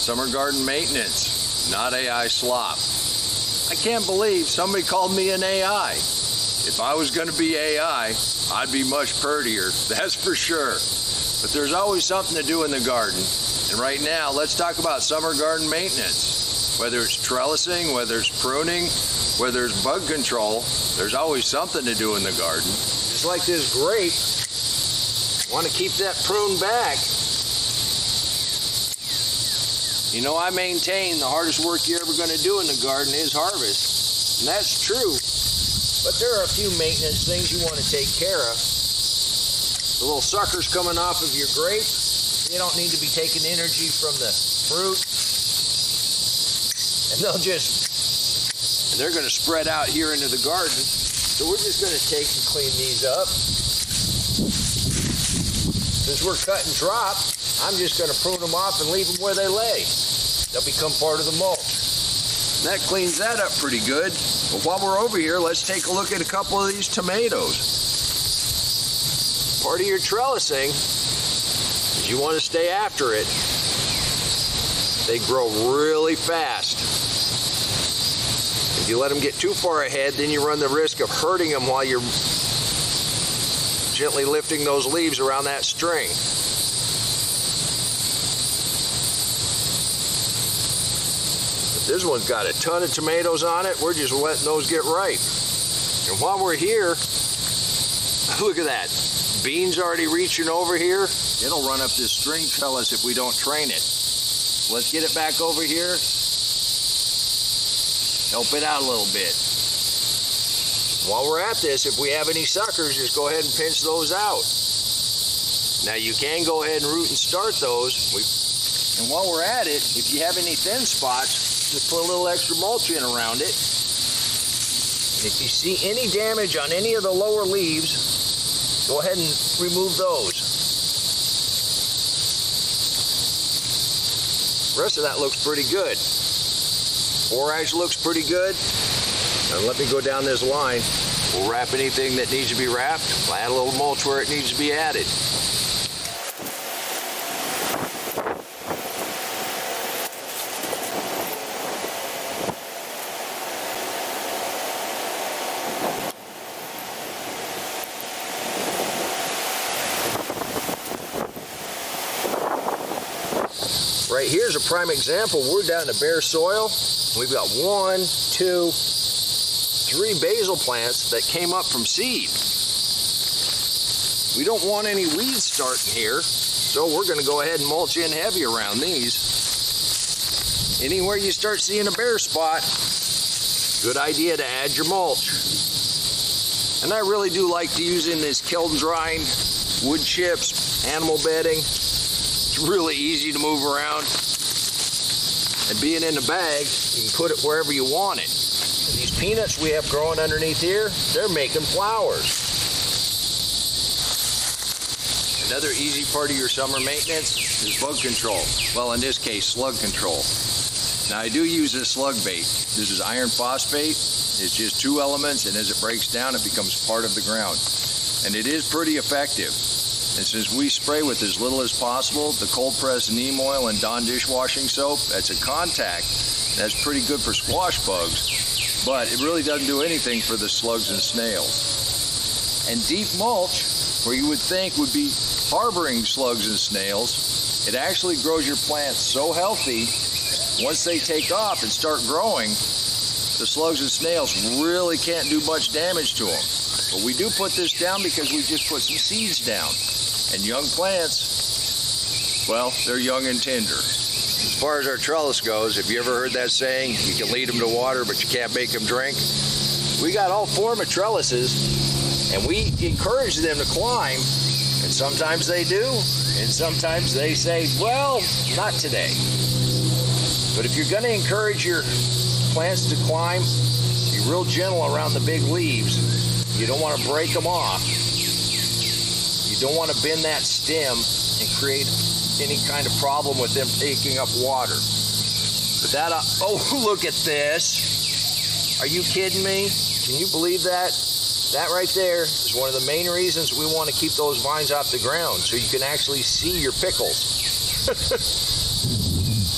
Summer garden maintenance, not AI Slop. I can't believe somebody called me an AI. If I was going to be AI, I'd be much prettier, that's for sure. But there's always something to do in the garden. And right now, let's talk about summer garden maintenance. Whether it's trellising, whether it's pruning, whether it's bug control, there's always something to do in the garden. Just like this grape, want to keep that prune back. You know, I maintain the hardest work you're ever going to do in the garden is harvest. And that's true. But there are a few maintenance things you want to take care of. The little suckers coming off of your grape, they don't need to be taking energy from the fruit. And they're going to spread out here into the garden. So we're just going to take and clean these up. Since we're cut and drop, I'm just going to prune them off and leave them where they lay. They'll become part of the mulch. And that cleans that up pretty good. But while we're over here, let's take a look at a couple of these tomatoes. Part of your trellising is you want to stay after it. They grow really fast. If you let them get too far ahead, then you run the risk of hurting them while you're gently lifting those leaves around that string. This one's got a ton of tomatoes on it. We're just letting those get ripe. And while we're here, look at that. Beans already reaching over here. It'll run up this string trellis if we don't train it. Let's get it back over here. Help it out a little bit. While we're at this, if we have any suckers, just go ahead and pinch those out. Now you can go ahead and root and start those. And while we're at it, if you have any thin spots, just put a little extra mulch in around it. And if you see any damage on any of the lower leaves, go ahead and remove those. The rest of that looks pretty good. Forage looks pretty good. And let me go down this line. We'll wrap anything that needs to be wrapped. We'll add a little mulch where it needs to be added. Right here's a prime example. We're down to bare soil. We've got 1, 2, 3 basil plants that came up from seed. We don't want any weeds starting here, so we're going to go ahead and mulch in heavy around these. Anywhere you start seeing a bare spot, good idea to add your mulch. And I really do like to use in this kiln drying, wood chips, animal bedding. It's really easy to move around. And being in the bag, you can put it wherever you want it. And these peanuts we have growing underneath here, they're making flowers. Another easy part of your summer maintenance is bug control. Well, in this case, slug control. Now, I do use this slug bait. This is iron phosphate. It's just 2 elements, and as it breaks down, it becomes part of the ground. And it is pretty effective. And since we spray with as little as possible, the cold pressed neem oil and Dawn dishwashing soap, that's a contact. That's pretty good for squash bugs, but it really doesn't do anything for the slugs and snails. And deep mulch, where you would think would be harboring slugs and snails, it actually grows your plants so healthy, once they take off and start growing, the slugs and snails really can't do much damage to them. But we do put this down because we just put some seeds down. And young plants, well, they're young and tender. As far as our trellis goes, have you ever heard that saying, you can lead them to water, but you can't make them drink? We got all form of trellises, and we encourage them to climb, and sometimes they do, and sometimes they say, well, not today. But if you're going to encourage your plants to climb, be real gentle around the big leaves. You don't want to break them off. You don't want to bend that stem and create any kind of problem with them taking up water. But that, oh, look at this. Are you kidding me? Can you believe that? That right there is one of the main reasons we want to keep those vines off the ground, so you can actually see your pickles.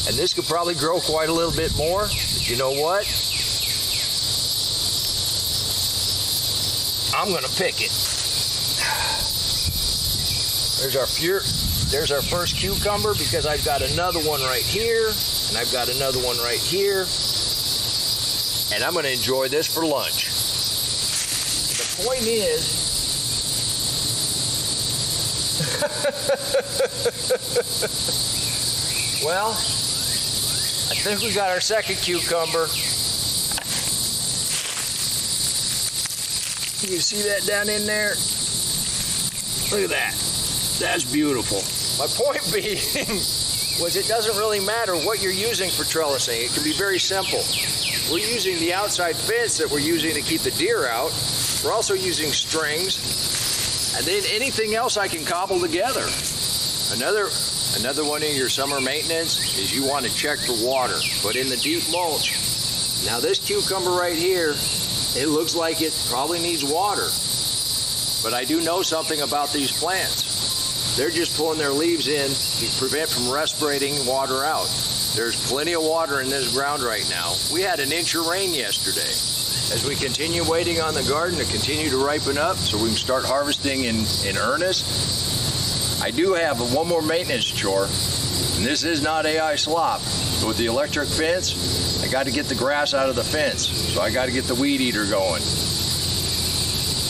And And this could probably grow quite a little bit more, but you know what? I'm gonna pick it. There's our first cucumber, because I've got another one right here, and I've got another one right here, and I'm gonna enjoy this for lunch. The point is, well, I think we got our second cucumber. You see that down in there? Look at that. That's beautiful. My point being was it doesn't really matter what you're using for trellising. It can be very simple. We're using the outside fence that we're using to keep the deer out. We're also using strings, and then anything else I can cobble together. Another one in your summer maintenance is you want to check for water. But in the deep mulch, now this cucumber right here, it looks like it probably needs water. But I do know something about these plants. They're just pulling their leaves in to prevent from respirating water out. There's plenty of water in this ground right now. We had an inch of rain yesterday. As we continue waiting on the garden to continue to ripen up so we can start harvesting in earnest, I do have one more maintenance chore, and this is not AI Slop. But with the electric fence, I got to get the grass out of the fence, so I got to get the weed eater going.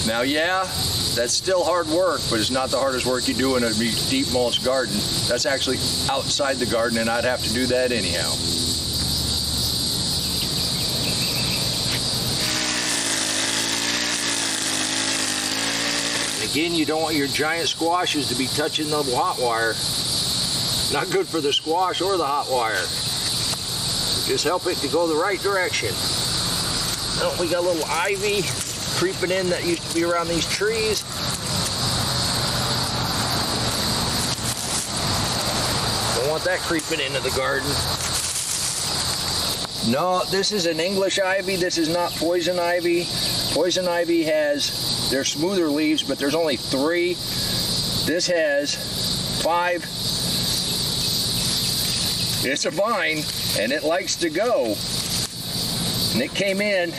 Now, yeah, that's still hard work, but it's not the hardest work you do in a deep mulch garden. That's actually outside the garden, and I'd have to do that anyhow. Again, you don't want your giant squashes to be touching the hot wire. Not good for the squash or the hot wire. Just help it to go the right direction. Oh, we got a little ivy creeping in that used to be around these trees. Don't want that creeping into the garden. No, this is an English ivy. This is not poison ivy. Poison ivy has, they're smoother leaves, but there's only 3. This has 5. It's a vine, and it likes to go. And it came in. It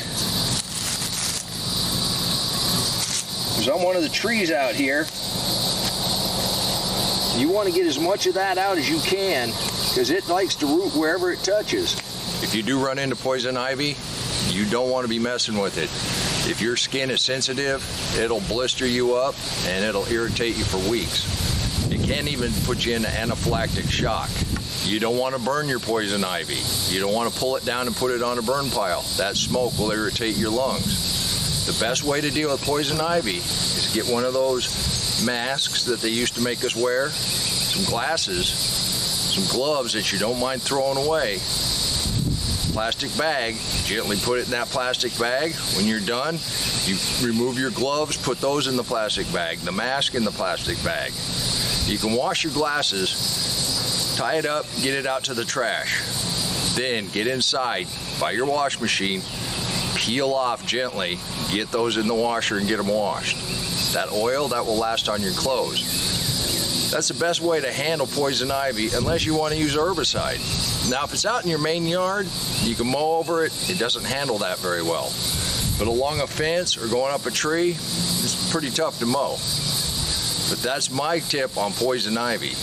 was on one of the trees out here. You want to get as much of that out as you can, because it likes to root wherever it touches. If you do run into poison ivy, you don't want to be messing with it. If your skin is sensitive, it'll blister you up and it'll irritate you for weeks. It can even put you into anaphylactic shock. You don't want to burn your poison ivy. You don't want to pull it down and put it on a burn pile. That smoke will irritate your lungs. The best way to deal with poison ivy is get one of those masks that they used to make us wear, some glasses, some gloves that you don't mind throwing away, plastic bag, gently put it in that plastic bag. When you're done, you remove your gloves, put those in the plastic bag, the mask in the plastic bag. You can wash your glasses, tie it up, get it out to the trash. Then get inside by your wash machine, peel off gently, get those in the washer and get them washed. That oil, that will last on your clothes. That's the best way to handle poison ivy, unless you want to use herbicide. Now, if it's out in your main yard, you can mow over it. It doesn't handle that very well. But along a fence or going up a tree, it's pretty tough to mow. But that's my tip on poison ivy.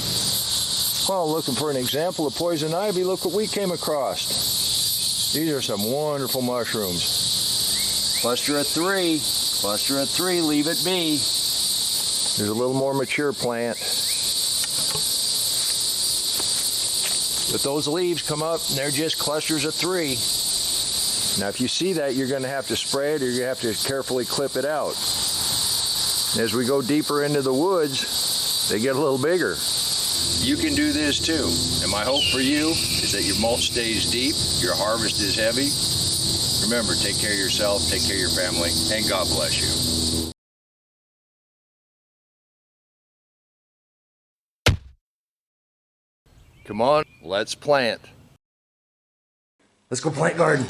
Well, looking for an example of poison ivy, look what we came across. These are some wonderful mushrooms. Cluster of 3, cluster of 3, leave it be. There's a little more mature plant. But those leaves come up and they're just clusters of 3. Now if you see that, you're going to have to spray it or you have to carefully clip it out. As we go deeper into the woods, they get a little bigger. You can do this too. And my hope for you is that your mulch stays deep, your harvest is heavy. Remember, take care of yourself, take care of your family, and God bless you. Come on, let's plant. Let's go plant garden.